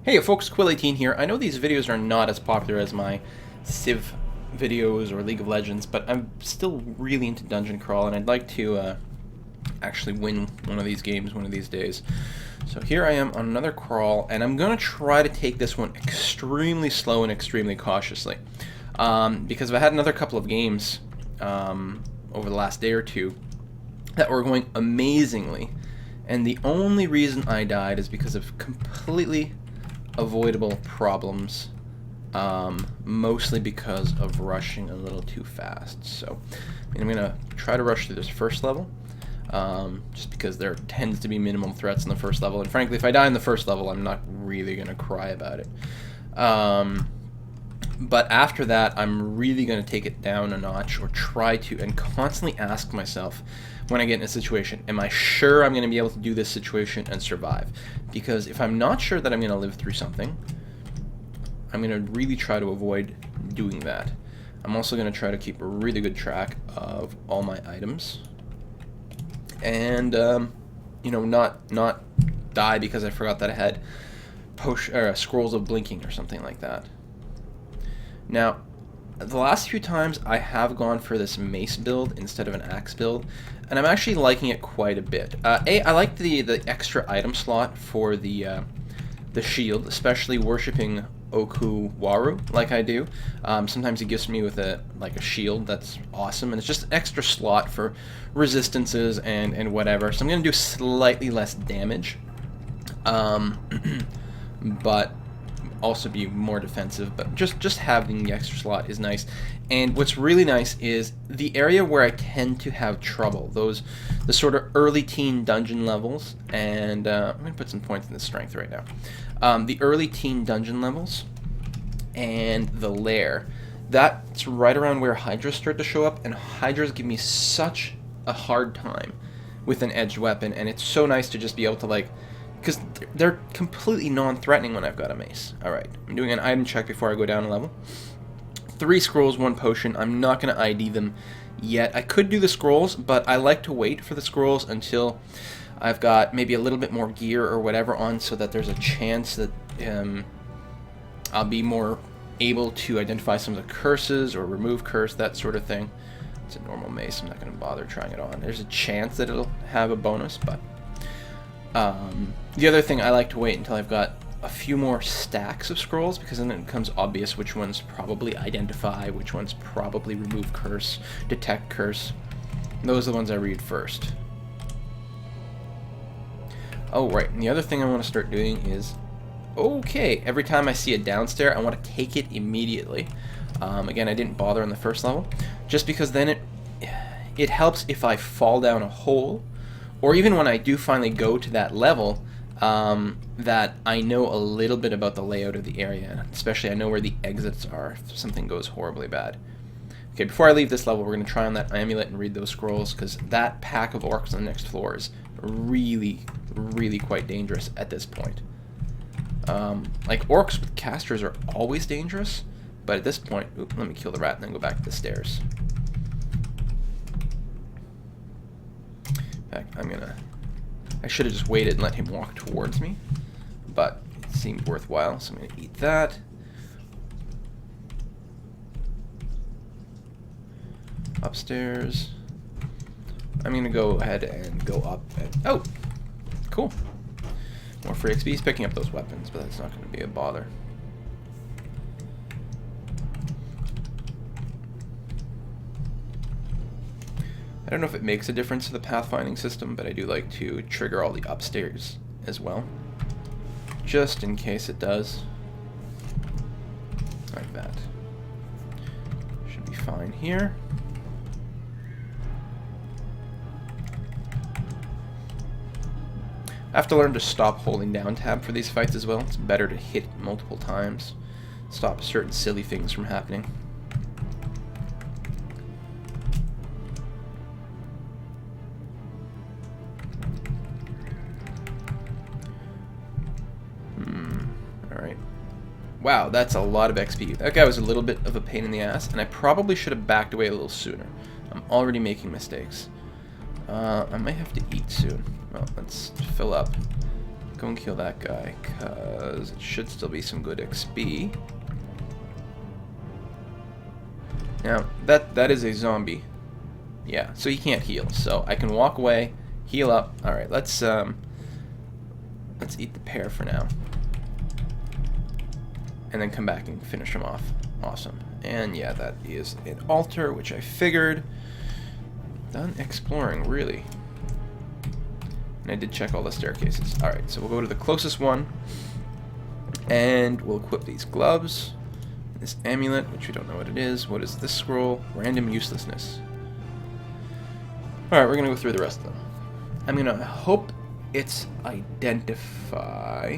Hey folks, Quill18 here. I know these videos are not as popular as my Civ videos or League of Legends, but I'm still really into dungeon crawl, and I'd like to actually win one of these games one of these days. So here I am on another crawl, and I'm going to try to take this one extremely slow and extremely cautiously. Because I've had another couple of games over the last day or two that were going amazingly, and the only reason I died is because of completely avoidable problems, mostly because of rushing a little too fast. So I'm going to try to rush through this first level, just because there tends to be minimum threats in the first level, and frankly, if I die in the first level, I'm not really going to cry about it. But after that, I'm really going to take it down a notch, or try to, and constantly ask myself when I get in a situation, am I sure I'm going to be able to do this situation and survive? Because if I'm not sure that I'm going to live through something, I'm going to really try to avoid doing that. I'm also going to try to keep a really good track of all my items, and you know, not die because I forgot that I had scrolls of blinking or something like that. Now, the last few times I have gone for this mace build instead of an axe build, and I'm actually liking it quite a bit. I like the extra item slot for the shield, especially worshipping Okawaru like I do. Sometimes he gives me with a shield that's awesome, and it's just an extra slot for resistances and whatever. So I'm going to do slightly less damage, but also be more defensive, but just having the extra slot is nice. And what's really nice is the area where I tend to have trouble, the sort of early teen dungeon levels, and I'm going to put some points in the strength right now. The early teen dungeon levels and the Lair, that's right around where Hydras start to show up, and Hydras give me such a hard time with an edged weapon, and it's so nice to just be able to, because they're completely non-threatening when I've got a mace. Alright, I'm doing an item check before I go down a level. 3 scrolls, 1 potion. I'm not going to ID them yet. I could do the scrolls, but I like to wait for the scrolls until I've got maybe a little bit more gear or whatever on, so that there's a chance that I'll be more able to identify some of the curses or remove curse, that sort of thing. It's a normal mace. I'm not going to bother trying it on. There's a chance that it'll have a bonus, but the other thing, I like to wait until I've got a few more stacks of scrolls, because then it becomes obvious which ones probably identify, which ones probably remove curse, detect curse. Those are the ones I read first. Oh, right, and the other thing I want to start doing is, okay, every time I see a downstair, I want to take it immediately. Again, I didn't bother in the first level, just because then it helps if I fall down a hole, or even when I do finally go to that level, that I know a little bit about the layout of the area. Especially I know where the exits are if something goes horribly bad. Okay, before I leave this level, we're going to try on that amulet and read those scrolls, because that pack of orcs on the next floor is really, really quite dangerous at this point. Orcs with casters are always dangerous, but at this point, let me kill the rat and then go back to the stairs. I should have just waited and let him walk towards me, but it seemed worthwhile, so I'm going to eat that. Upstairs. I'm going to go ahead and go up and... oh! Cool. More free XP. He's picking up those weapons, but that's not going to be a bother. I don't know if it makes a difference to the pathfinding system, but I do like to trigger all the upstairs as well, just in case it does. Like that. Should be fine here. I have to learn to stop holding down tab for these fights as well. It's better to hit multiple times. Stop certain silly things from happening. Wow, that's a lot of XP. That guy was a little bit of a pain in the ass, and I probably should have backed away a little sooner. I'm already making mistakes. I might have to eat soon. Well, let's fill up. go and kill that guy, because it should still be some good XP. Now, that is a zombie. Yeah, so he can't heal. So I can walk away, heal up. Alright, let's eat the pear for now. And then come back and finish him off. Awesome. And yeah, that is an altar, which I figured. Done exploring, really. And I did check all the staircases. Alright, so we'll go to the closest one. And we'll equip these gloves. This amulet, which we don't know what it is. What is this scroll? Random uselessness. Alright, we're going to go through the rest of them. I'm going to hope it's identify.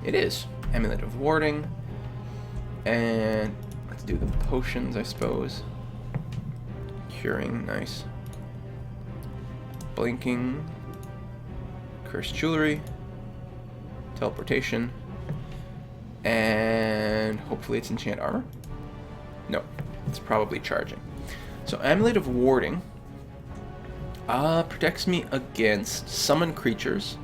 It is. Amulet of warding. And let's do the potions, I suppose. Curing, nice. Blinking. Cursed jewelry. Teleportation. And hopefully it's enchant armor. No, it's probably charging. So Amulet of Warding protects me against summoned creatures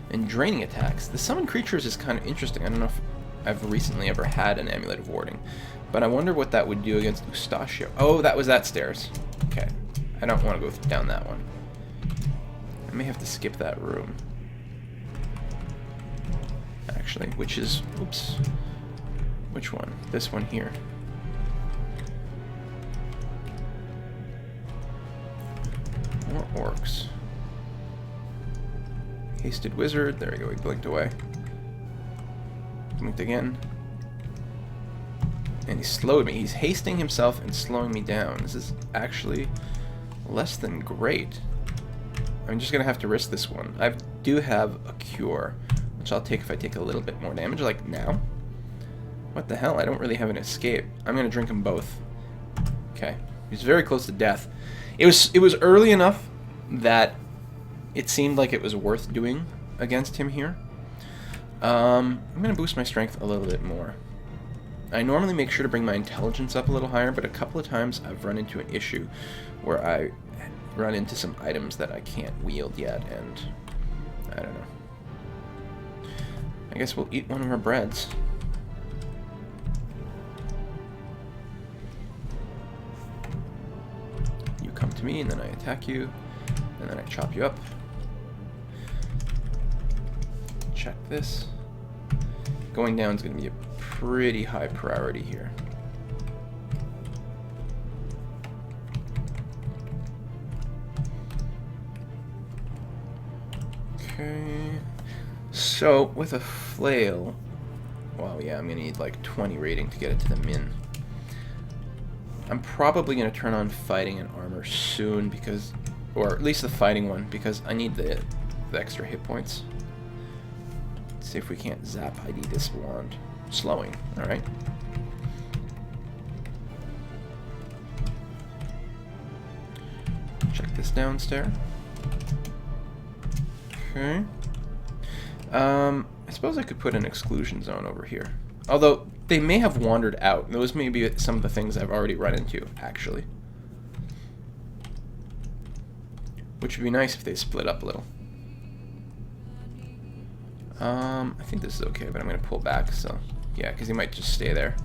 and draining attacks. The summoned creatures is kind of interesting. I don't know if I've recently ever had an Amulet of Warding, but I wonder what that would do against Eustachio. Oh, that was that stairs. Okay, I don't want to go down that one. I may have to skip that room. Actually, which is, oops, which one? This one here. More orcs. Hasted wizard, there we go, he blinked away. Blinked again. And he slowed me. He's hasting himself and slowing me down. This is actually less than great. I'm just gonna have to risk this one. I do have a cure, which I'll take if I take a little bit more damage, like now. What the hell? I don't really have an escape. I'm gonna drink them both. Okay. He's very close to death. It was early enough that it seemed like it was worth doing against him here. I'm gonna boost my strength a little bit more. I normally make sure to bring my intelligence up a little higher, but a couple of times I've run into an issue where I run into some items that I can't wield yet, and I don't know. I guess we'll eat one of our breads. You come to me, and then I attack you, and then I chop you up. Check this. Going down is going to be a pretty high priority here. Okay. So, with a flail, well, yeah, I'm going to need like 20 rating to get it to the min. I'm probably going to turn on fighting and armor soon because, or at least the fighting one, because I need the extra hit points. Let's see if we can't zap ID this wand. Slowing, alright. Check this downstairs. Okay. I suppose I could put an exclusion zone over here. Although, they may have wandered out. Those may be some of the things I've already run into, actually. Which would be nice if they split up a little. I think this is okay, but I'm going to pull back, so... Yeah, because he might just stay there.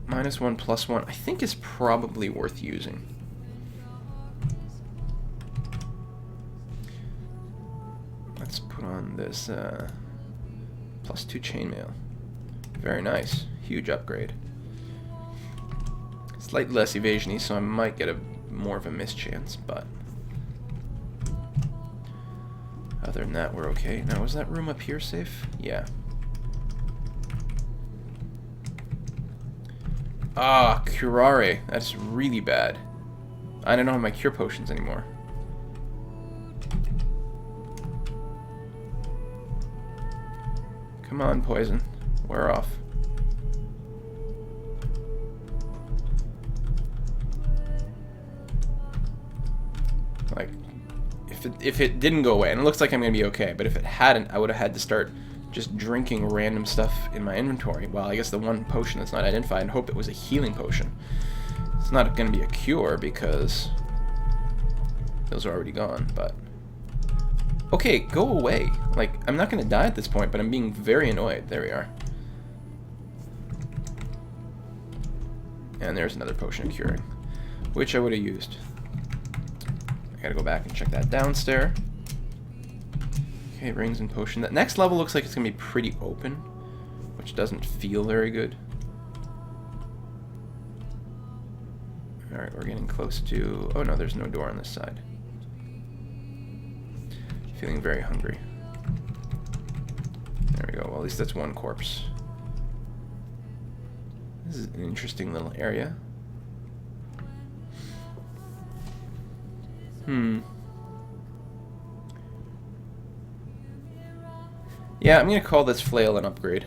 -1, +1, I think is probably worth using. Let's put on this +2 chainmail. Very nice. Huge upgrade. Slightly less evasion-y, so I might get more of a miss chance, but... Other than that, we're okay. Now, was that room up here safe? Yeah. Ah, curare. That's really bad. I don't have my cure potions anymore. Come on, poison. Wear off. Like... If it didn't go away, and it looks like I'm going to be okay, but if it hadn't, I would have had to start just drinking random stuff in my inventory. Well, I guess the one potion that's not identified, and hope it was a healing potion. It's not going to be a cure, because Those are already gone, but... Okay, go away. Like, I'm not gonna die at this point, but I'm being very annoyed. There we are. And there's another potion of curing, which I would have used. I gotta go back and check that downstairs. Okay, rings and potion. That next level looks like it's gonna be pretty open, which doesn't feel very good. Alright, we're getting close to... Oh no, there's no door on this side. Feeling very hungry. There we go. Well, at least that's one corpse. This is an interesting little area. Yeah, I'm going to call this flail an upgrade.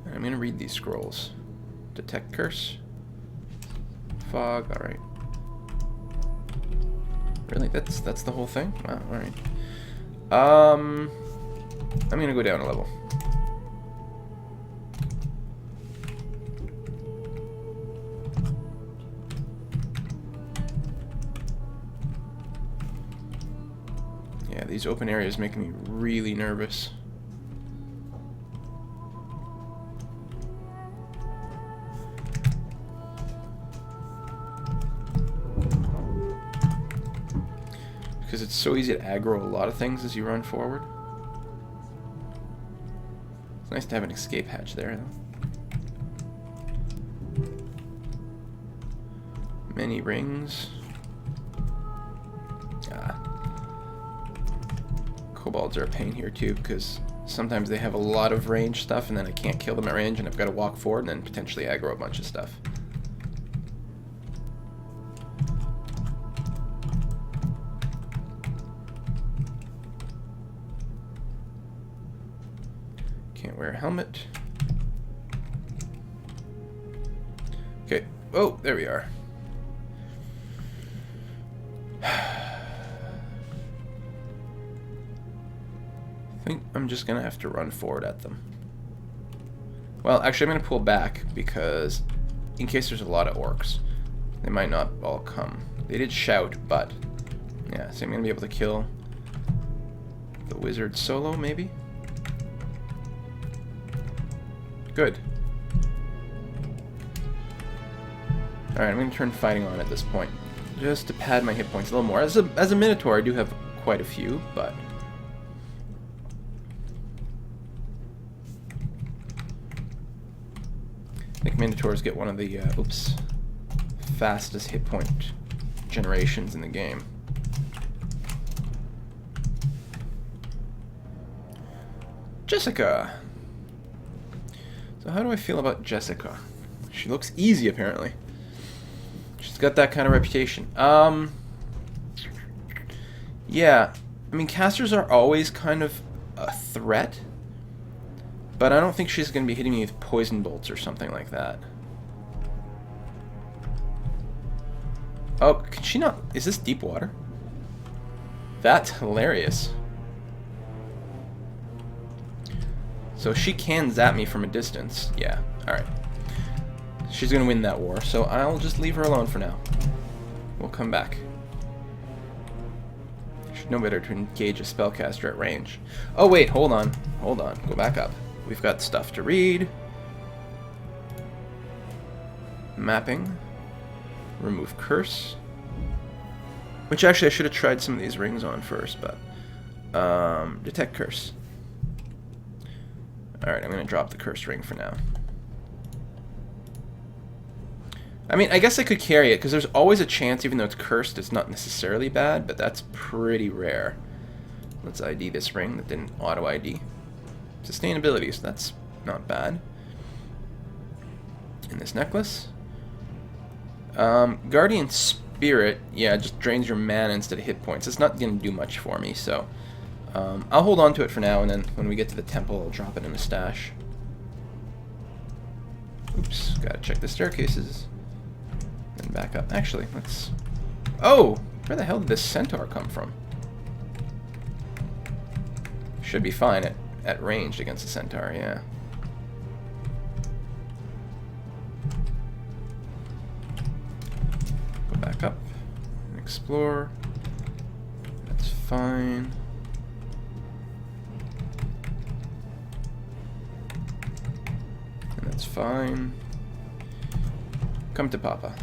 And I'm going to read these scrolls. Detect curse. Fog, alright. Really? That's the whole thing? Wow, alright. I'm gonna go down a level. Yeah, these open areas make me really nervous. Because it's so easy to aggro a lot of things as you run forward. It's nice to have an escape hatch there, though. Many rings. Kobolds are a pain here, too, because sometimes they have a lot of range stuff, and then I can't kill them at range, and I've got to walk forward and then potentially aggro a bunch of stuff. Can't wear a helmet. Okay. Oh, there we are. I think I'm just gonna have to run forward at them. Well, actually, I'm gonna pull back because in case there's a lot of orcs, they might not all come. They did shout, but yeah, so I'm gonna be able to kill the wizard solo, maybe? Good. Alright, I'm going to turn fighting on at this point, just to pad my hit points a little more. As a Minotaur, I do have quite a few, but... I think Minotaurs get one of the, fastest hit point generations in the game. Jessica! So how do I feel about Jessica? She looks easy, apparently. She's got that kind of reputation. Yeah. I mean, casters are always kind of a threat. But I don't think she's going to be hitting me with poison bolts or something like that. Oh, can she not... Is this deep water? That's hilarious. So she can zap me from a distance. Yeah, alright. She's gonna win that war, so I'll just leave her alone for now. We'll come back. Should know better to engage a spellcaster at range. Oh wait, hold on. Hold on. Go back up. We've got stuff to read. Mapping. Remove curse. Which actually I should have tried some of these rings on first, but... detect curse. Alright, I'm going to drop the cursed ring for now. I mean, I guess I could carry it, because there's always a chance, even though it's cursed, it's not necessarily bad, but that's pretty rare. Let's ID this ring that didn't auto-ID. Sustainability, so that's not bad. And this necklace. Guardian Spirit, yeah, it just drains your mana instead of hit points. It's not going to do much for me, so... I'll hold on to it for now, and then when we get to the temple, I'll drop it in a stash. Oops, gotta check the staircases. Then back up. Actually, let's... Oh! Where the hell did this centaur come from? Should be fine at range against a centaur, yeah. Go back up. Explore. That's fine. And that's fine. Come to Papa.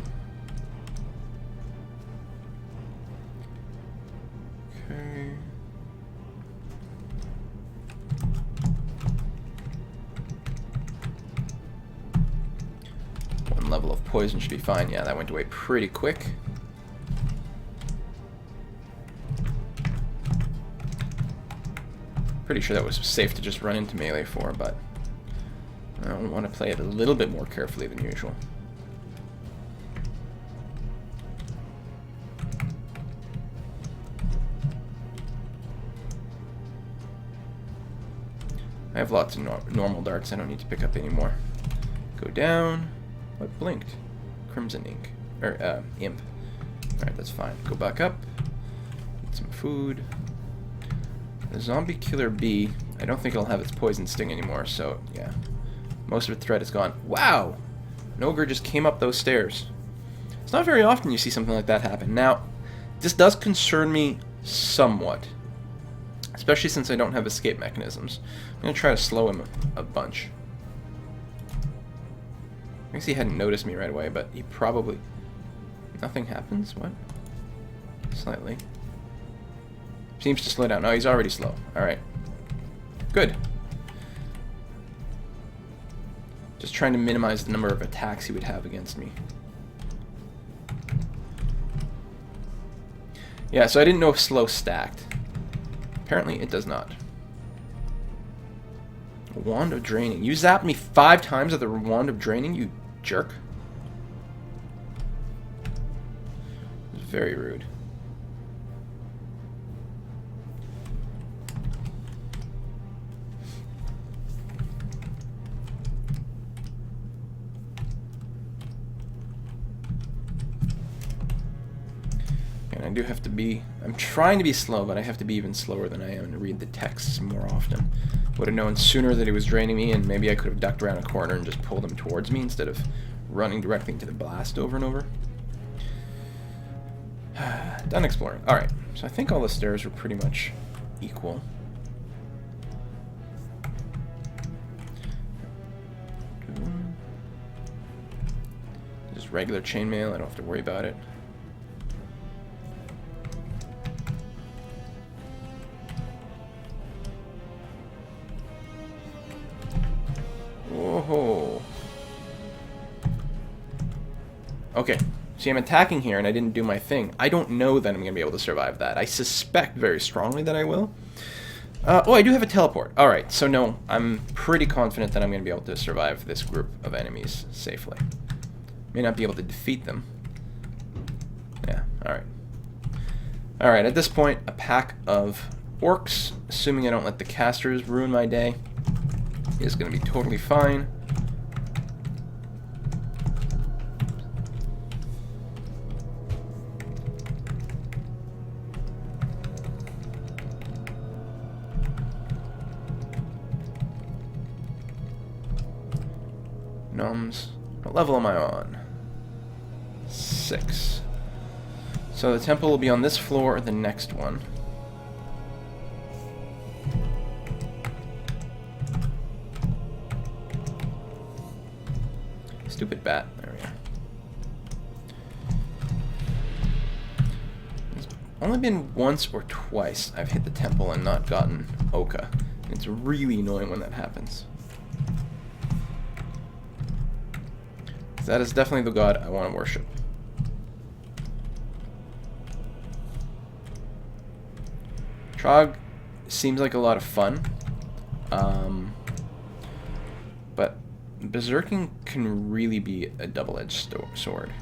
Okay. One level of poison should be fine. Yeah, that went away pretty quick. Pretty sure that was safe to just run into melee for, but I want to play it a little bit more carefully than usual. I have lots of normal darts I don't need to pick up anymore. Go down. What blinked? Crimson ink. Or, imp. Alright, that's fine. Go back up. Eat some food. The zombie killer bee, I don't think it'll have its poison sting anymore, so, yeah. Most of its threat is gone. Wow! An ogre just came up those stairs. It's not very often you see something like that happen. Now, this does concern me somewhat. Especially since I don't have escape mechanisms. I'm going to try to slow him a bunch. I guess he hadn't noticed me right away, but he probably... Nothing happens? What? Slightly. Seems to slow down. Oh, he's already slow. Alright. Good. Just trying to minimize the number of attacks he would have against me. Yeah, so I didn't know if slow stacked. Apparently it does not. Wand of Draining. You zapped me 5 times at the Wand of Draining, you jerk. It was very rude. And I do have to be... I'm trying to be slow, but I have to be even slower than I am and read the texts more often. Would have known sooner that he was draining me, and maybe I could have ducked around a corner and just pulled him towards me instead of running directly into the blast over and over. Done exploring. Alright, so I think all the stairs are pretty much equal. Just regular chainmail, I don't have to worry about it. Whoa. Okay, see, I'm attacking here and I didn't do my thing. I don't know that I'm going to be able to survive that. I suspect very strongly that I will. Oh, I do have a teleport. Alright, so no, I'm pretty confident that I'm going to be able to survive this group of enemies safely. May not be able to defeat them. Yeah, alright. Alright, at this point, a pack of orcs, assuming I don't let the casters ruin my day, is going to be totally fine. Gnomes. What level am I on? 6. So the temple will be on this floor or the next one. Stupid bat. There we go. It's only been once or twice I've hit the temple and not gotten Oka. It's really annoying when that happens. That is definitely the god I want to worship. Trog seems like a lot of fun. But Berserking can really be a double-edged sword.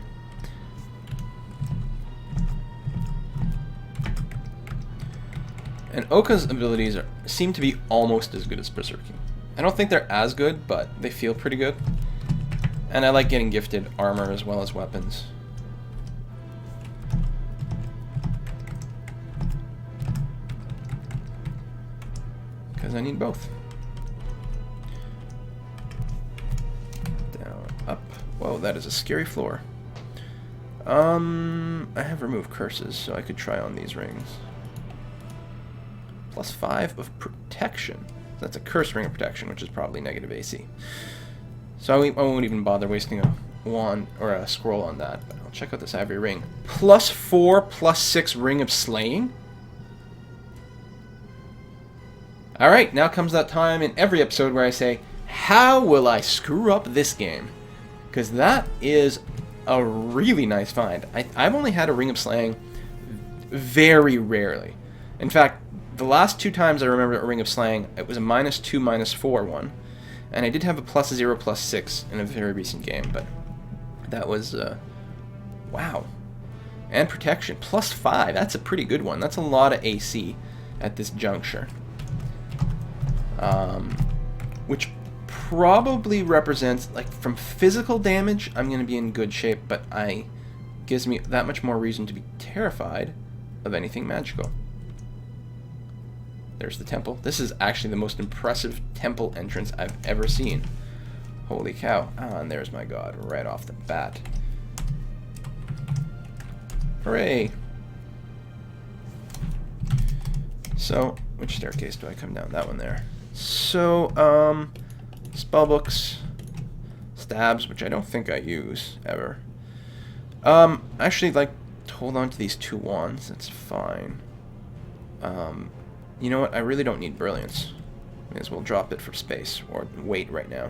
And Oka's abilities seem to be almost as good as Berserking. I don't think they're as good, but they feel pretty good. And I like getting gifted armor as well as weapons. Because I need both. Down, up. Whoa, that is a scary floor. I have removed curses, so I could try on these rings. +5 of protection. That's a curse ring of protection, which is probably negative AC. So I won't even bother wasting a wand or a scroll on that. But I'll check out this ivory ring. +4, +6 ring of slaying. Alright, now comes that time in every episode where I say, how will I screw up this game? Because that is a really nice find. I've only had a ring of slaying very rarely. In fact, the last 2 times I remember a ring of slaying, it was a -2, -4 one. And I did have a +0, +6 in a very recent game, but that was, wow. And protection, +5, that's a pretty good one. That's a lot of AC at this juncture. Which probably represents, like, from physical damage, I'm going to be in good shape, but gives me that much more reason to be terrified of anything magical. There's the temple. This is actually the most impressive temple entrance I've ever seen. Holy cow. Ah, and there's my god right off the bat. Hooray! So, which staircase do I come down? That one there. So, spellbooks, stabs, which I don't think I use ever. I actually like to hold on to these 2 wands. That's fine. You know what? I really don't need brilliance. May as well drop it for space or weight right now.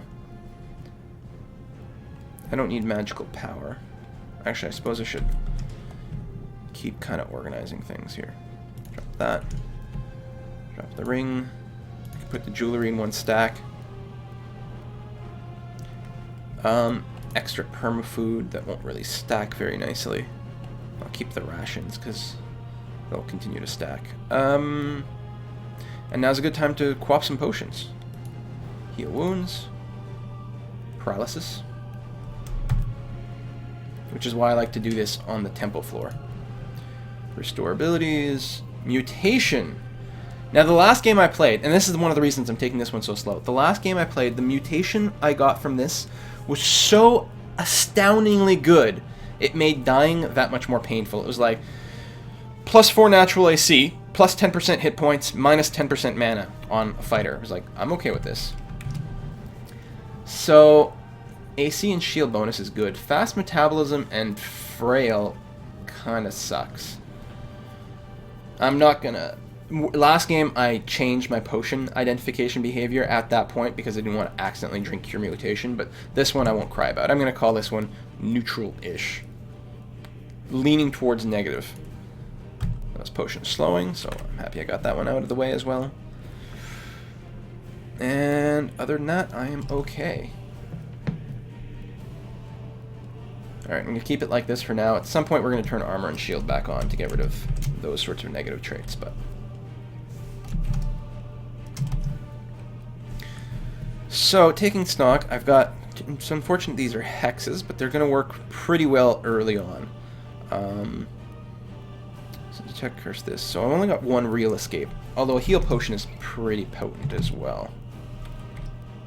I don't need magical power. Actually, I suppose I should keep kind of organizing things here. Drop that. Drop the ring. Put the jewelry in 1 stack. Extra perma food that won't really stack very nicely. I'll keep the rations because they'll continue to stack. And now's a good time to quaff some potions. Heal wounds. Paralysis. Which is why I like to do this on the temple floor. Restore abilities. Mutation. Now the last game I played, and this is one of the reasons I'm taking this one so slow. The last game I played, the mutation I got from this was so astoundingly good. It made dying that much more painful. It was like +4 natural AC, +10% hit points, -10% mana on a fighter. It was like, I'm okay with this. So, AC and shield bonus is good. Fast metabolism and frail kind of sucks. I'm not gonna... Last game, I changed my potion identification behavior at that point because I didn't want to accidentally drink Cure Mutation, but this one I won't cry about. I'm going to call this one neutral-ish. Leaning towards negative. That was potion slowing, so I'm happy I got that one out of the way as well. And other than that, I am okay. Alright, I'm going to keep it like this for now. At some point, we're going to turn armor and shield back on to get rid of those sorts of negative traits, but... So, taking stock, I've got... It's unfortunate these are hexes, but they're going to work pretty well early on. So detect curse this. So I've only got 1 real escape, although a heal potion is pretty potent as well.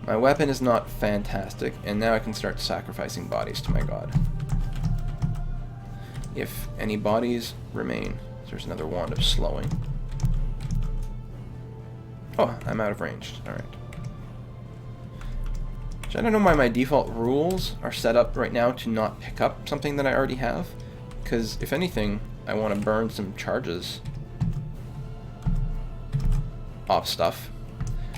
My weapon is not fantastic, and now I can start sacrificing bodies to my god. If any bodies remain. There's another wand of slowing. Oh, I'm out of range. Alright. I don't know why my default rules are set up right now to not pick up something that I already have. Because, if anything, I want to burn some charges off stuff.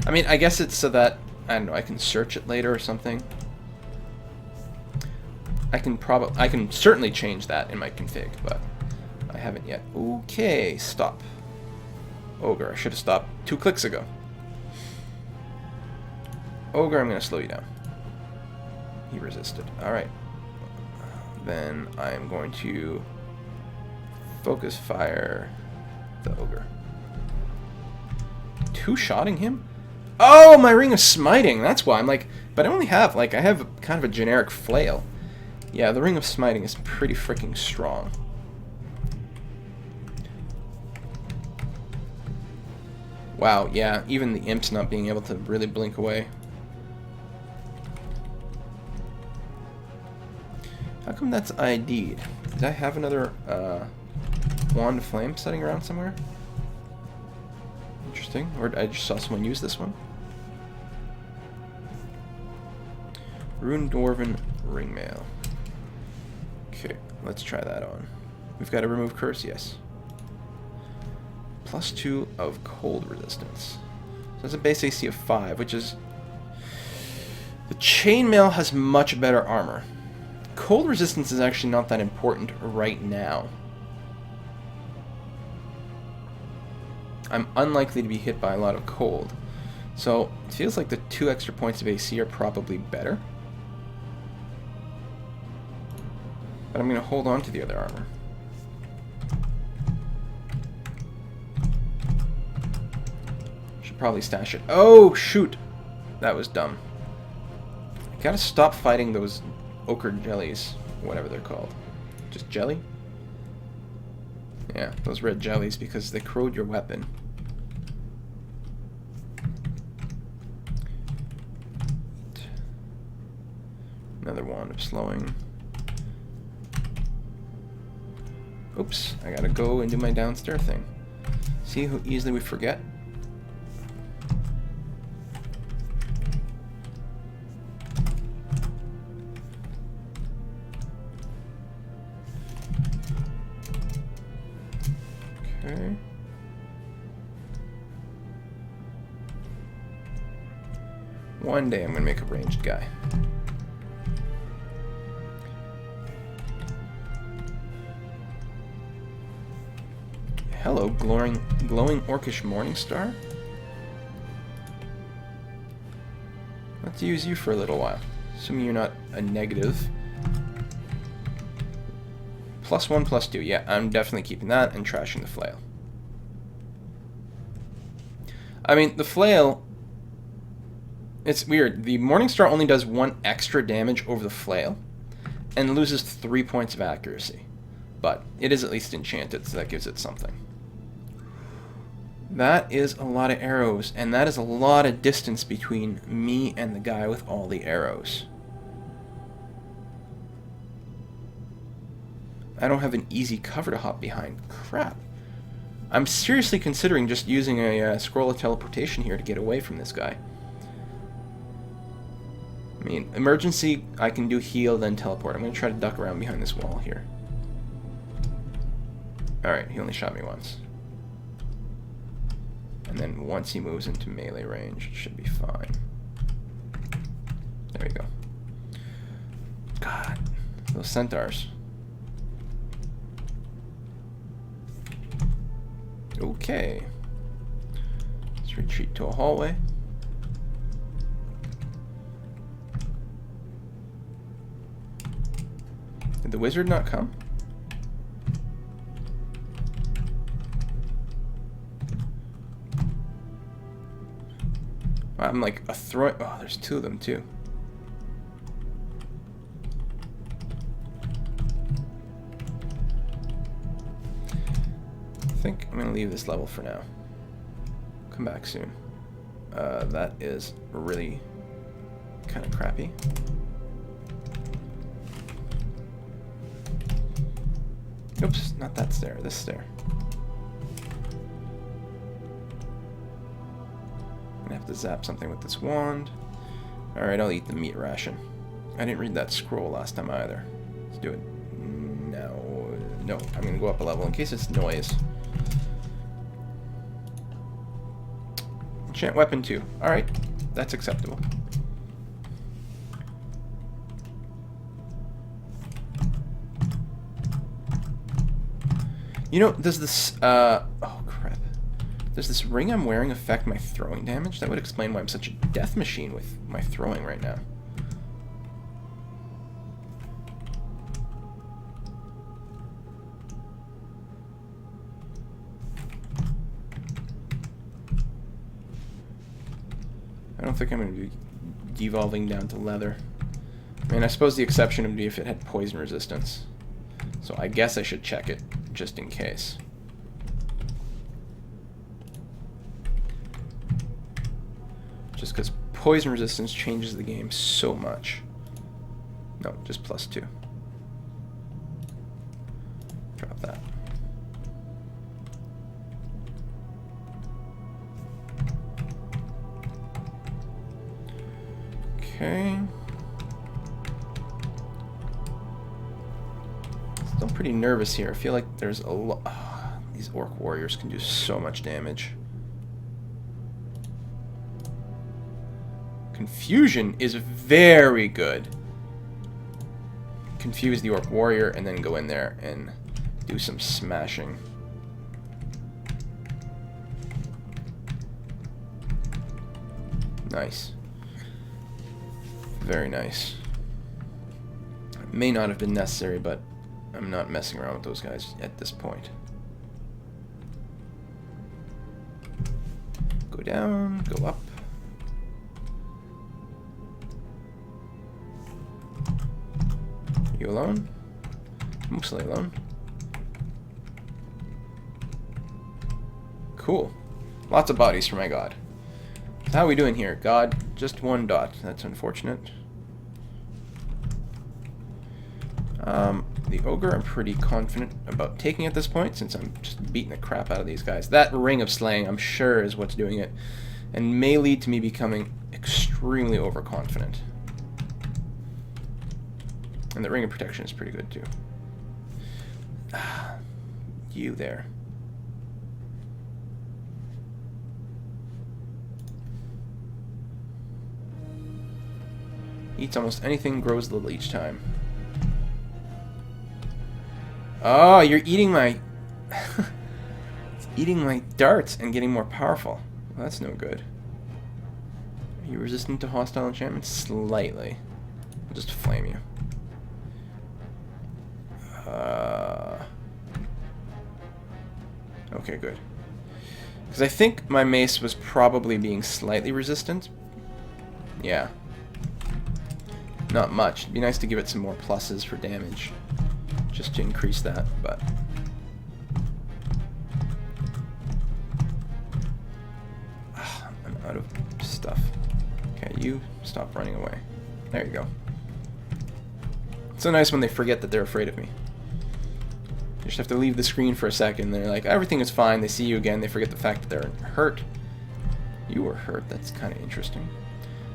I mean, I guess it's so that, I don't know, I can search it later or something. I can certainly change that in my config, but I haven't yet. Okay, stop. Ogre, I should have stopped 2 clicks ago. Ogre, I'm going to slow you down. He resisted. Alright. Then I'm going to focus fire the ogre. 2-shotting him? Oh, my ring of smiting! That's why I'm like... But I only have, like, I have kind of a generic flail. Yeah, the ring of smiting is pretty freaking strong. Wow, yeah, even the imps not being able to really blink away. How come that's ID'd? Did I have another wand of flame sitting around somewhere? Interesting. Or I just saw someone use this one. Rune Dwarven Ringmail. Okay, let's try that on. We've got to remove curse, yes. +2 of cold resistance. So that's a base AC of 5, which is... The chainmail has much better armor. Cold resistance is actually not that important right now. I'm unlikely to be hit by a lot of cold. So it feels like the 2 extra points of AC are probably better. But I'm going to hold on to the other armor. Should probably stash it. Oh, shoot! That was dumb. I gotta stop fighting those ochre jellies, whatever they're called. Just jelly? Yeah, those red jellies, because they corrode your weapon. Another wand of slowing. Oops, I gotta go and do my downstairs thing. See how easily we forget? Okay. One day I'm gonna make a ranged guy. Hello, glowing Orcish Morningstar. Let's use you for a little while. Assuming you're not a negative. +1, +2. Yeah, I'm definitely keeping that and trashing the flail. I mean, the flail... It's weird. The Morningstar only does 1 extra damage over the flail and loses 3 points of accuracy. But it is at least enchanted, so that gives it something. That is a lot of arrows, and that is a lot of distance between me and the guy with all the arrows. I don't have an easy cover to hop behind. Crap. I'm seriously considering just using a scroll of teleportation here to get away from this guy. I mean, emergency, I can do heal, then teleport. I'm going to try to duck around behind this wall here. Alright, he only shot me once. And then once he moves into melee range, it should be fine. There we go. God, those centaurs. Okay. Let's retreat to a hallway. Did the wizard not come? I'm like a throw. Oh, there's 2 of them too. I think I'm gonna leave this level for now. Come back soon. That is really kind of crappy. Oops, not that stair. This stair. I have to zap something with this wand. Alright, I'll eat the meat ration. I didn't read that scroll last time either. Let's do it now. No, I'm going to go up a level in case it's noise. Enchant weapon 2. Alright, that's acceptable. You know, does this, oh crap. Does this ring I'm wearing affect my throwing damage? That would explain why I'm such a death machine with my throwing right now. I don't think I'm going to be devolving down to leather. I mean, I suppose the exception would be if it had poison resistance. So I guess I should check it, just in case. Just because poison resistance changes the game so much. No, just +2. Okay. Still pretty nervous here. I feel like there's a lot... Oh, these orc warriors can do so much damage. Confusion is very good. Confuse the orc warrior and then go in there and do some smashing. Nice. Very nice. It may not have been necessary, but I'm not messing around with those guys at this point. Go down, go up. You alone? Mostly alone. Cool. Lots of bodies for my god. So how are we doing here? God, just 1 dot. That's unfortunate. The ogre, I'm pretty confident about taking at this point, since I'm just beating the crap out of these guys. That ring of slaying, I'm sure, is what's doing it, and may lead to me becoming extremely overconfident. And the ring of protection is pretty good too. You there. Eats almost anything, grows little each time. Oh, you're eating my... It's eating my darts and getting more powerful. Well, that's no good. Are you resistant to hostile enchantments? Slightly. I'll just flame you. Okay, good. Because I think my mace was probably being slightly resistant. Yeah. Not much. It'd be nice to give it some more pluses for damage. Just to increase that, but... I'm out of stuff. Okay, you stop running away. There you go. It's so nice when they forget that they're afraid of me. You just have to leave the screen for a second, they're like, everything is fine, they see you again, they forget the fact that they're hurt. You were hurt, that's kind of interesting.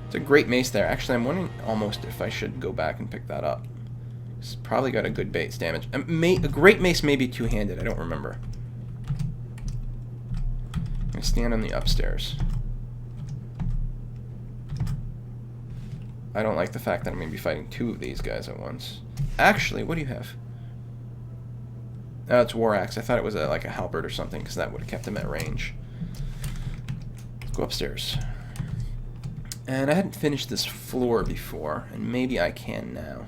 It's a great mace there. Actually, I'm wondering almost if I should go back and pick that up. It's probably got a good base damage. A great mace may be two-handed, I don't remember. I stand on the upstairs. I don't like the fact that I'm going to be fighting 2 of these guys at once. Actually, what do you have? Oh, it's War Axe. I thought it was like a halberd or something, because that would have kept him at range. Let's go upstairs. And I hadn't finished this floor before, and maybe I can now.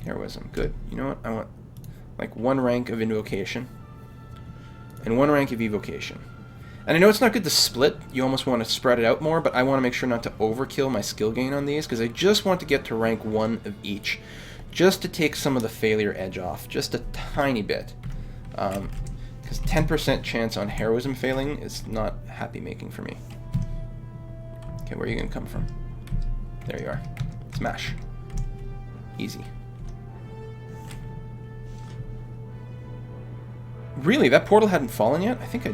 Heroism. Good. You know what? I want like 1 rank of invocation and 1 rank of evocation. And I know it's not good to split. You almost want to spread it out more, but I want to make sure not to overkill my skill gain on these, because I just want to get to rank 1 of each, just to take some of the failure edge off, just a tiny bit. Because 10% chance on heroism failing is not happy making for me. Okay, where are you going to come from? There you are. Smash. Easy. Really? That portal hadn't fallen yet? I think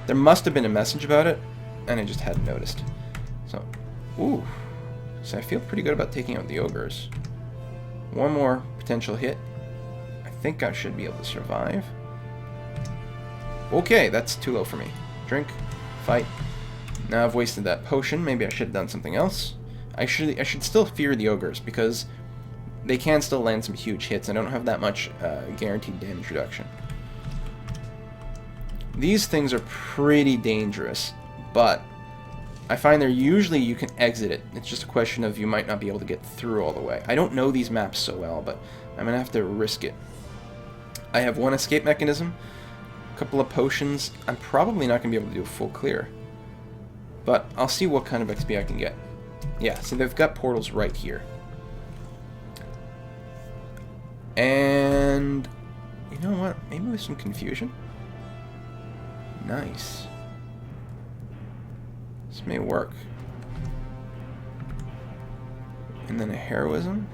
there must have been a message about it, and I just hadn't noticed. So, ooh. So I feel pretty good about taking out the ogres. 1 more potential hit. I think I should be able to survive. Okay, that's too low for me. Drink, fight. Now I've wasted that potion. Maybe I should have done something else. I should still fear the ogres, because they can still land some huge hits. I don't have that much guaranteed damage reduction. These things are pretty dangerous, but I find they're usually you can exit it. It's just a question of you might not be able to get through all the way. I don't know these maps so well, but I'm going to have to risk it. I have 1 escape mechanism, a couple of potions. I'm probably not going to be able to do a full clear, but I'll see what kind of XP I can get. Yeah, see, they've got portals right here. And you know what? Maybe with some confusion. Nice. This may work. And then a heroism.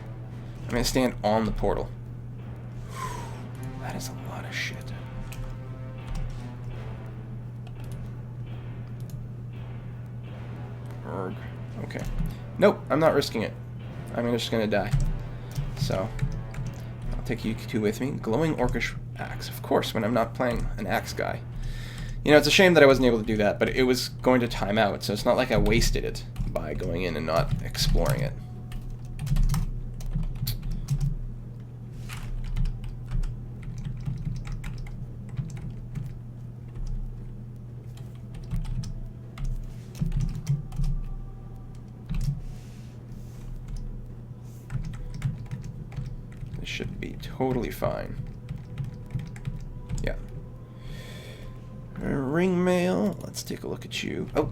I'm going to stand on the portal. That is a lot of shit. Erg. Okay. Nope, I'm not risking it. I'm just gonna die. So, I'll take you two with me. Glowing Orcish axe. Of course, when I'm not playing an axe guy. You know, it's a shame that I wasn't able to do that, but it was going to time out, so it's not like I wasted it by going in and not exploring it. This should be totally fine. Yeah. Ring mail. Let's take a look at you. Oh.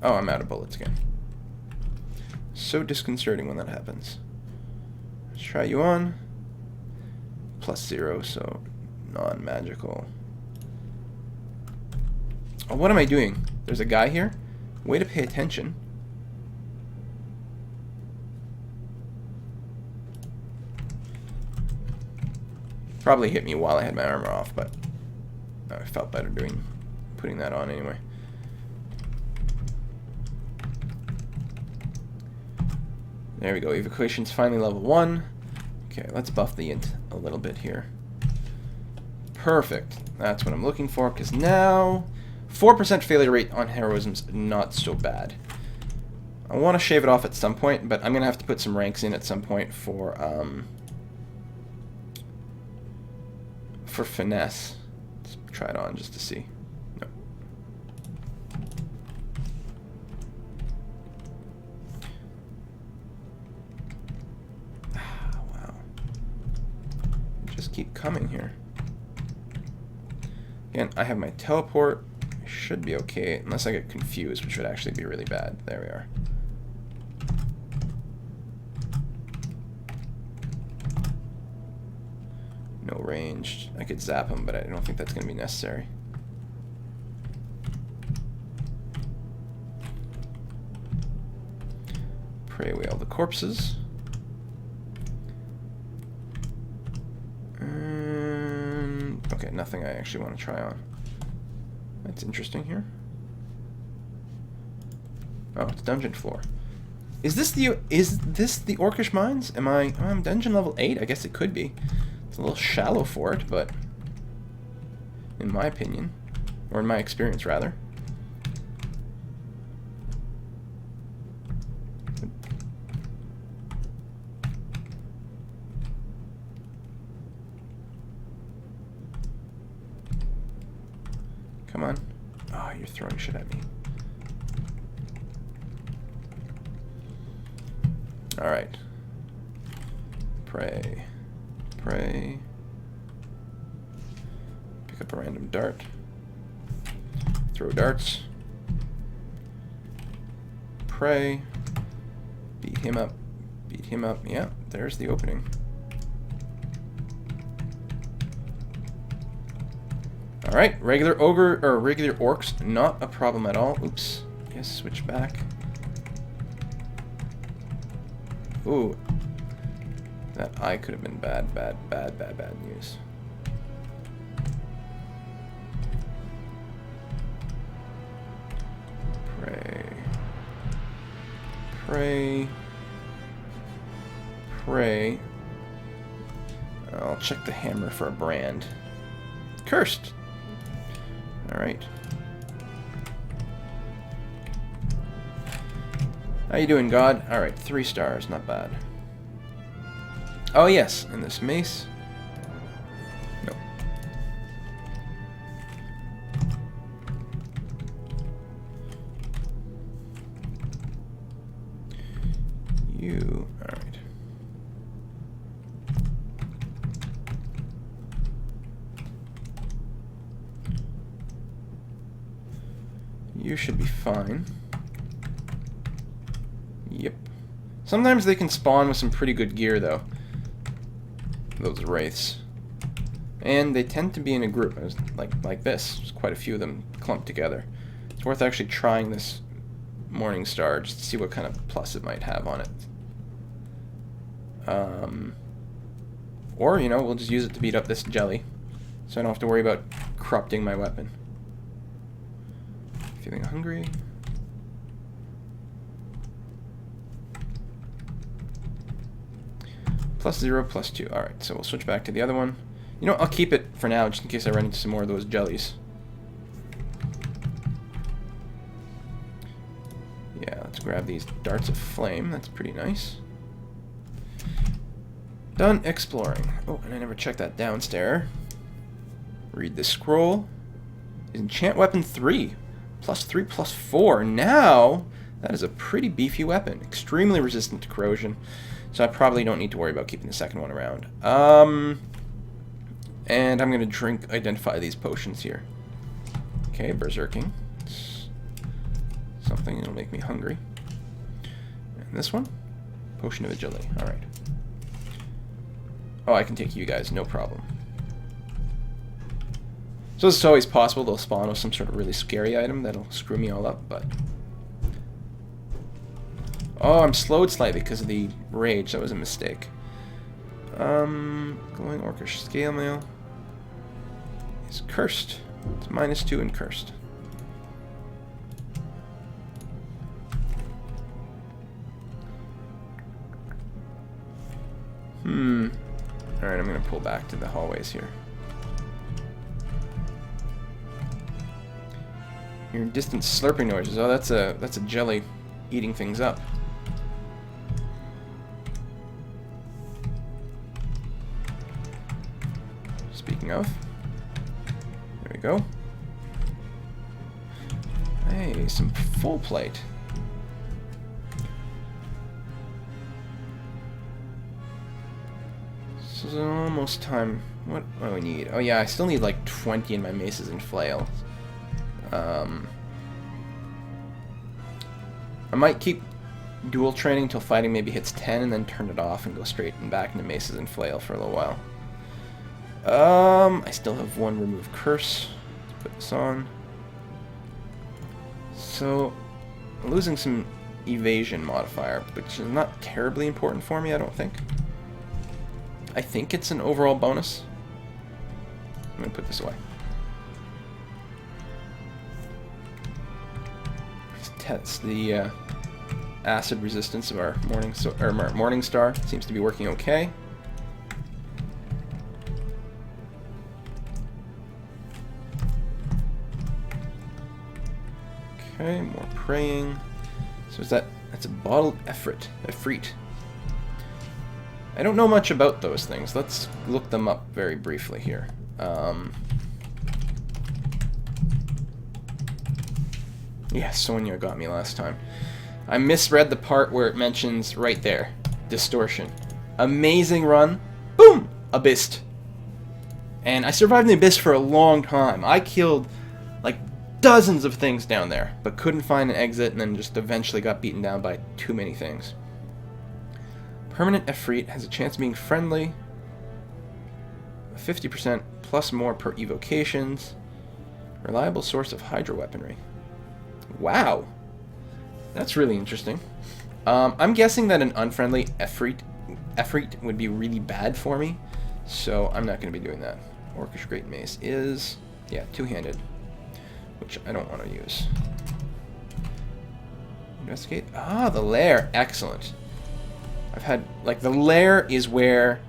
Oh, I'm out of bullets again. So disconcerting when that happens. Let's try you on. +0, so non-magical. Oh, what am I doing? There's a guy here? Way to pay attention. Probably hit me while I had my armor off, but I felt better putting that on anyway. There we go. Evacuation's finally level 1. Okay, let's buff the int a little bit here. Perfect. That's what I'm looking for, because now 4% failure rate on heroism's not so bad. I want to shave it off at some point, but I'm going to have to put some ranks in at some point for finesse. Let's try it on just to see. No. Wow. Just keep coming here. Again, I have my teleport. I should be okay, unless I get confused, which would actually be really bad. There we are. No ranged. I could zap him, but I don't think that's going to be necessary. Pray away all the corpses. Okay, nothing I actually want to try on. That's interesting here. Oh, it's dungeon floor. Is this the Orcish Mines? I'm dungeon level 8? I guess it could be. It's a little shallow for it, but in my opinion, or in my experience rather. Come on. Oh, you're throwing shit at me. Alright. Pray. Pray. Pick up a random dart. Throw darts. Pray. Beat him up. Beat him up. Yeah, there's the opening. Alright, regular ogre, or regular orcs, not a problem at all. Oops. Yes, switch back. Ooh. That eye could have been bad news. Pray. Pray. Pray. I'll check the hammer for a brand. Cursed! Alright. How you doing, God? Alright, 3 stars, not bad. Oh yes, and this mace. Nope. You, alright. You should be fine. Yep. Sometimes they can spawn with some pretty good gear, though. Those wraiths. And they tend to be in a group, like this. There's quite a few of them clumped together. It's worth actually trying this Morning Star just to see what kind of plus it might have on it. Or, you know, we'll just use it to beat up this jelly, so I don't have to worry about corrupting my weapon. Feeling hungry. +0, +2. Alright, so we'll switch back to the other one. You know, I'll keep it for now, just in case I run into some more of those jellies. Yeah, let's grab these darts of flame. That's pretty nice. Done exploring. Oh, and I never checked that downstairs. Read the scroll. Enchant weapon 3. +3, +4. Now, that is a pretty beefy weapon. Extremely resistant to corrosion. So I probably don't need to worry about keeping the second one around. And I'm going to identify these potions here. Okay, berserking. It's something that'll make me hungry. And this one? Potion of agility. Alright. Oh, I can take you guys, no problem. So this is always possible. They'll spawn with some sort of really scary item that'll screw me all up, but... Oh, I'm slowed slightly because of the rage. That was a mistake. Glowing Orcish scale mail is cursed. It's -2 and cursed. Alright, I'm gonna pull back to the hallways here. Hearing distant slurping noises. Oh, that's a jelly eating things up. Speaking of, there we go. Hey, some full plate. So it's almost time. What do I need? Oh yeah, I still need like 20 in my maces and flails. I might keep dual training until fighting maybe hits 10 and then turn it off and go straight and back into maces and flail for a little while. I still have one remove curse. Let's put this on. So, I'm losing some evasion modifier, which is not terribly important for me, I don't think. I think it's an overall bonus. I'm going to put this away. Let's test the acid resistance of our morning star. Seems to be working okay. Okay, more praying. So that's a bottled Efreet. I don't know much about those things. Let's look them up very briefly here. Yeah, Sonia got me last time. I misread the part where it mentions right there, distortion. Amazing run. Boom! Abyss. And I survived in the Abyss for a long time. I killed like dozens of things down there, but couldn't find an exit and then just eventually got beaten down by too many things. Permanent Efreet has a chance of being friendly. 50% plus more per evocations. Reliable source of hydro weaponry. Wow. That's really interesting. I'm guessing that an unfriendly Efreet would be really bad for me, so I'm not going to be doing that. Orcish Great Mace is, yeah, two-handed, which I don't want to use. Investigate. Ah, the Lair. Excellent. I've had, like, the Lair is where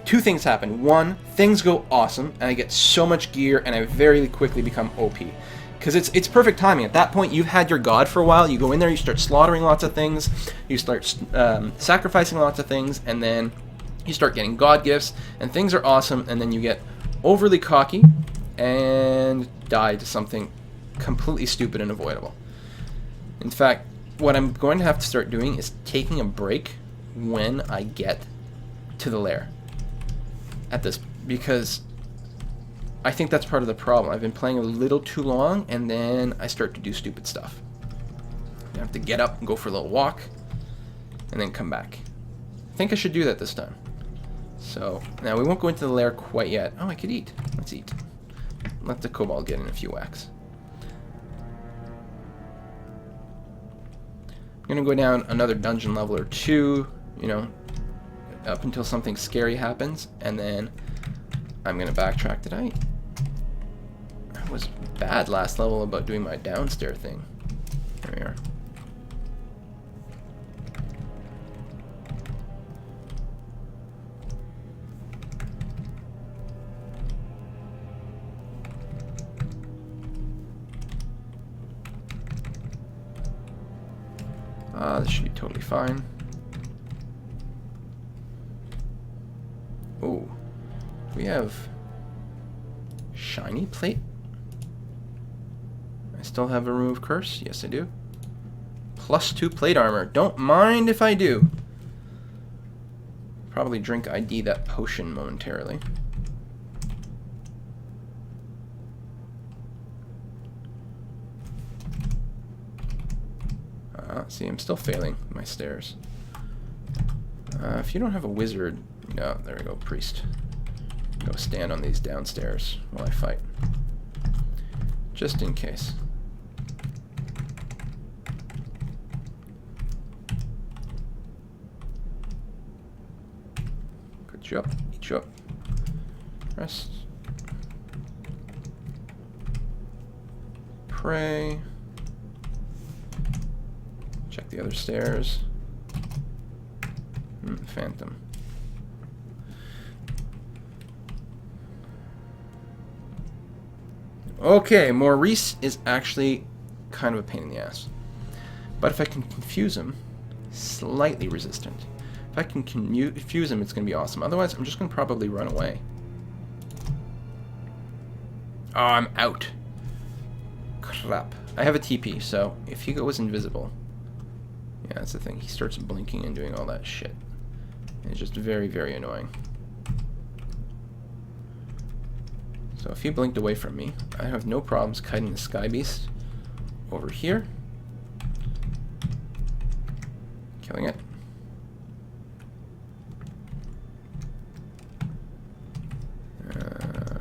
two things happen. One, things go awesome, and I get so much gear, and I very quickly become OP. Because it's perfect timing. At that point, you've had your god for a while. You go in there, you start slaughtering lots of things, you start sacrificing lots of things, and then you start getting god gifts, and things are awesome, and then you get overly cocky and die to something completely stupid and avoidable. In fact, what I'm going to have to start doing is taking a break when I get to the Lair at this, because I think that's part of the problem. I've been playing a little too long, and then I start to do stupid stuff. I have to get up and go for a little walk, and then come back. I think I should do that this time. So, now we won't go into the Lair quite yet. Oh, I could eat. Let's eat. Let the kobold get in a few whacks. I'm going to go down another dungeon level or two, you know, up until something scary happens, and then I'm gonna backtrack. I was bad last level about doing my downstairs thing. There we are. This should be totally fine. Oh, we have shiny plate. I still have a remove curse. Yes, I do. +2 plate armor. Don't mind if I do. Probably drink ID that potion momentarily. See, I'm still failing my stairs. If you don't have a wizard, no, there we go, priest. Go stand on these downstairs while I fight. Just in case. Put you up, eat you up. Rest. Pray. Check the other stairs. Phantom. Okay, Maurice is actually kind of a pain in the ass. But if I can confuse him, slightly resistant. If I can confuse him, it's going to be awesome. Otherwise, I'm just going to probably run away. Oh, I'm out. Crap. I have a TP, so if he goes invisible... Yeah, that's the thing. He starts blinking and doing all that shit. It's just very, very annoying. So if he blinked away from me, I have no problems kiting the Sky Beast over here. Killing it.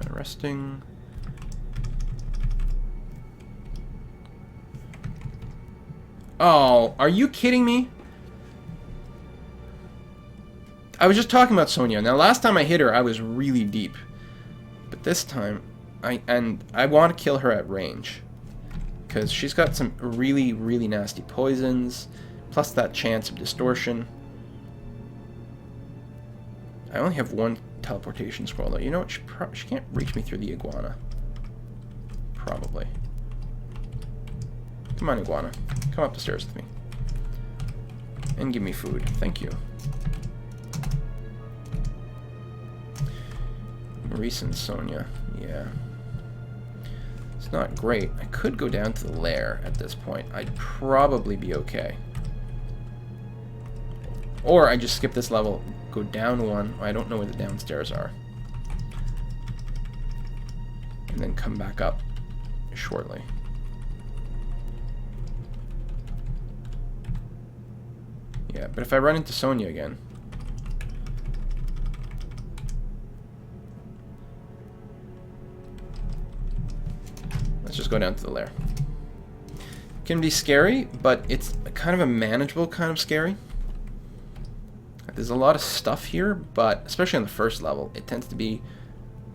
Resting. Oh, are you kidding me? I was just talking about Sonya. Now, last time I hit her, I was really deep. But this time, I want to kill her at range. Because she's got some really, really nasty poisons. Plus that chance of distortion. I only have one teleportation scroll, though. You know what? She can't reach me through the iguana. Probably. Come on, iguana. Come up the stairs with me. And give me food. Thank you. Maurice and Sonya. Yeah. It's not great. I could go down to the Lair at this point. I'd probably be okay. Or I just skip this level, go down one. I don't know where the downstairs are. And then come back up shortly. Yeah, but if I run into Sonya again... Let's just go down to the Lair. Can be scary, but it's kind of a manageable kind of scary. There's a lot of stuff here, but especially on the first level, it tends to be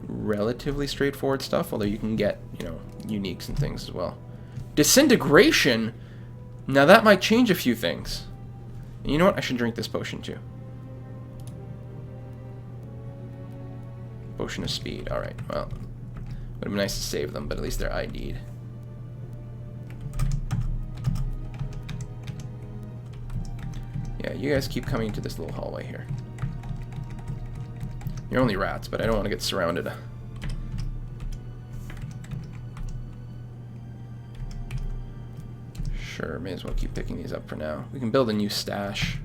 relatively straightforward stuff, although you can get, you know, uniques and things as well. Disintegration? Now that might change a few things. And you know what? I should drink this potion too. Potion of speed. Alright, well, would have been nice to save them, but at least they're ID'd. Yeah, you guys keep coming into this little hallway here. You're only rats, but I don't want to get surrounded. Sure, may as well keep picking these up for now. We can build a new stash.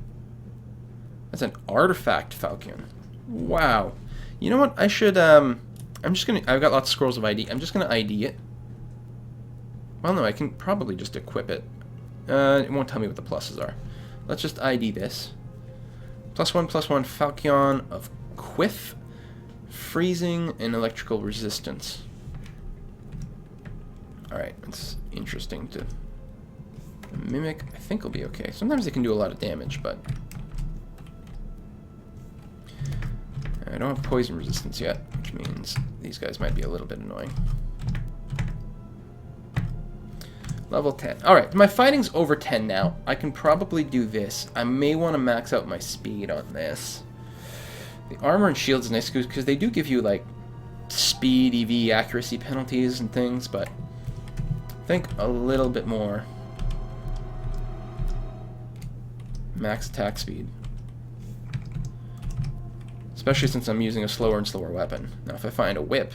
That's an artifact falcon. Wow. You know what? I should, I'm just gonna... I've got lots of scrolls of ID. I'm just gonna ID it. Well, no, I can probably just equip it. It won't tell me what the pluses are. Let's just ID this. +1/+1 falcon of quiff, freezing, and electrical resistance. Alright, it's interesting to... Mimic, I think will be okay. Sometimes they can do a lot of damage, but... I don't have poison resistance yet, which means these guys might be a little bit annoying. Level 10. Alright, my fighting's over 10 now. I can probably do this. I may want to max out my speed on this. The armor and shields is nice because they do give you, like, speed, EV, accuracy penalties and things, but I think a little bit more. Max attack speed. Especially since I'm using a slower and slower weapon. Now if I find a whip...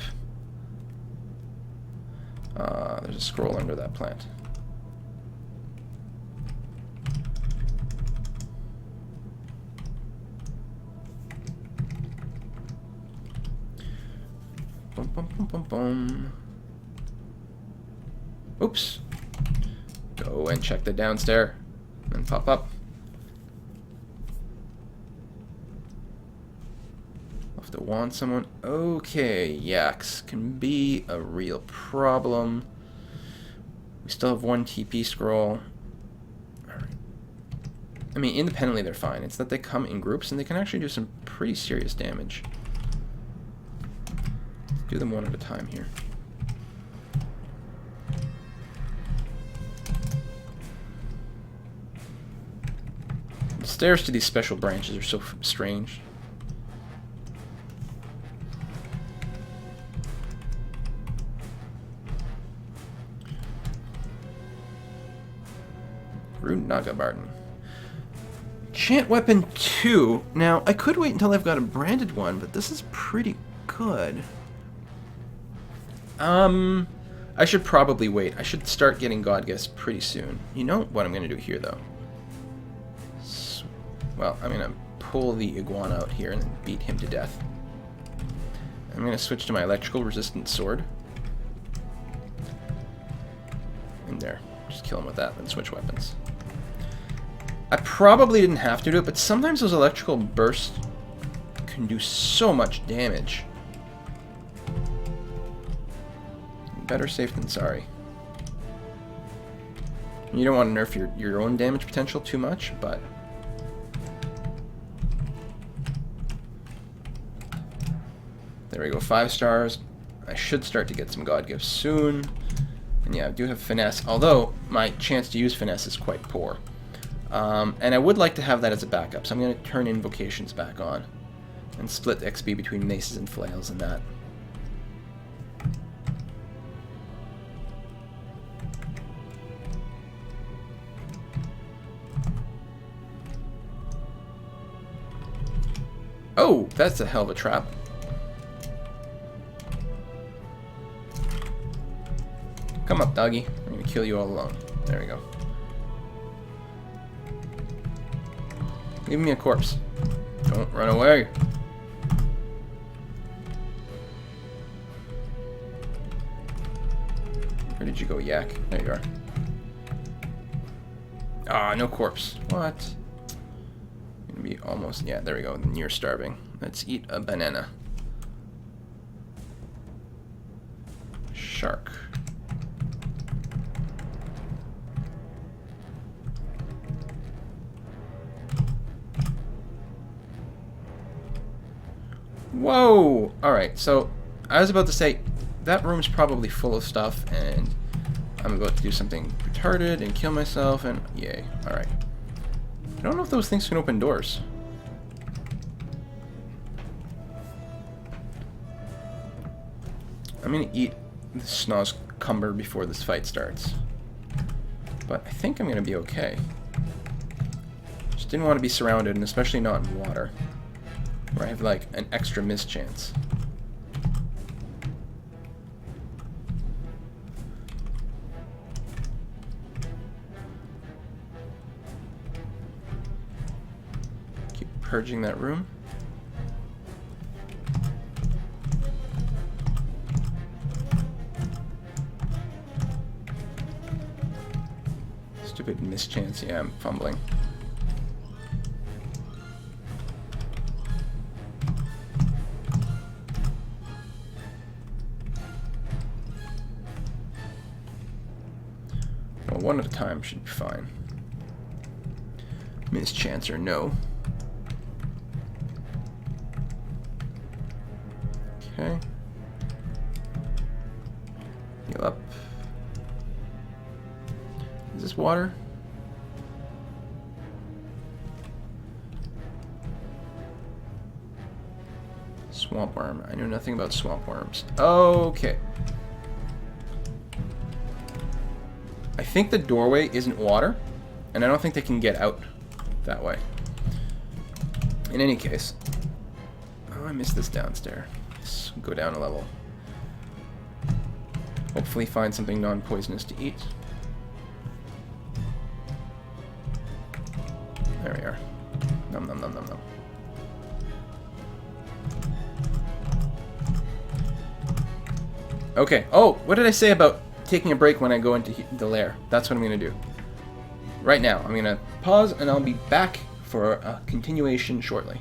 there's a scroll under that plant. Boom, boom, boom, boom, boom. Oops. Go and check the downstairs. And pop up. I'll have to want someone. Okay, yaks can be a real problem. We still have one TP scroll. Alright. I mean, independently they're fine. It's that they come in groups and they can actually do some pretty serious damage. Do them one at a time here. The stairs to these special branches are so strange. Rune Naga Barton. Chant Weapon 2. Now, I could wait until I've got a branded one, but this is pretty good. I should probably wait. I should start getting God Gifts pretty soon. You know what I'm going to do here, though? Well, I'm going to pull the iguana out here and then beat him to death. I'm going to switch to my electrical resistant sword. And there. Just kill him with that, then switch weapons. I probably didn't have to do it, but sometimes those electrical bursts can do so much damage. Better safe than sorry. You don't want to nerf your own damage potential too much, but... There we go, 5 stars. I should start to get some God Gifts soon. And yeah, I do have Finesse, although my chance to use Finesse is quite poor. And I would like to have that as a backup, so I'm going to turn Invocations back on. And split the XP between Maces and Flails and that. Oh, that's a hell of a trap. Come up, doggy. I'm gonna kill you all alone. There we go. Leave me a corpse. Don't run away. Where did you go, yak? There you are. Ah, no corpse. What? Gonna be almost, yeah, there we go, near starving. Let's eat a banana. Shark. Whoa! Alright, so I was about to say that room's probably full of stuff and I'm about to do something retarded and kill myself and yay. Alright. I don't know if those things can open doors. I'm gonna eat the Snoz Cumber before this fight starts. But I think I'm gonna be okay. Just didn't want to be surrounded, and especially not in water, where I have like an extra miss chance. Purging that room. Stupid mischance. Yeah, I'm fumbling. Well, one at a time should be fine. Mischance or no. Okay. Heal up. Is this water? Swamp worm. I know nothing about swamp worms. Okay. I think the doorway isn't water, and I don't think they can get out that way. In any case. Oh, I missed this downstairs. Let's go down a level. Hopefully find something non-poisonous to eat. There we are. Nom nom nom nom nom. Okay. Oh, what did I say about taking a break when I go into the lair? That's what I'm going to do. Right now, I'm going to pause and I'll be back for a continuation shortly.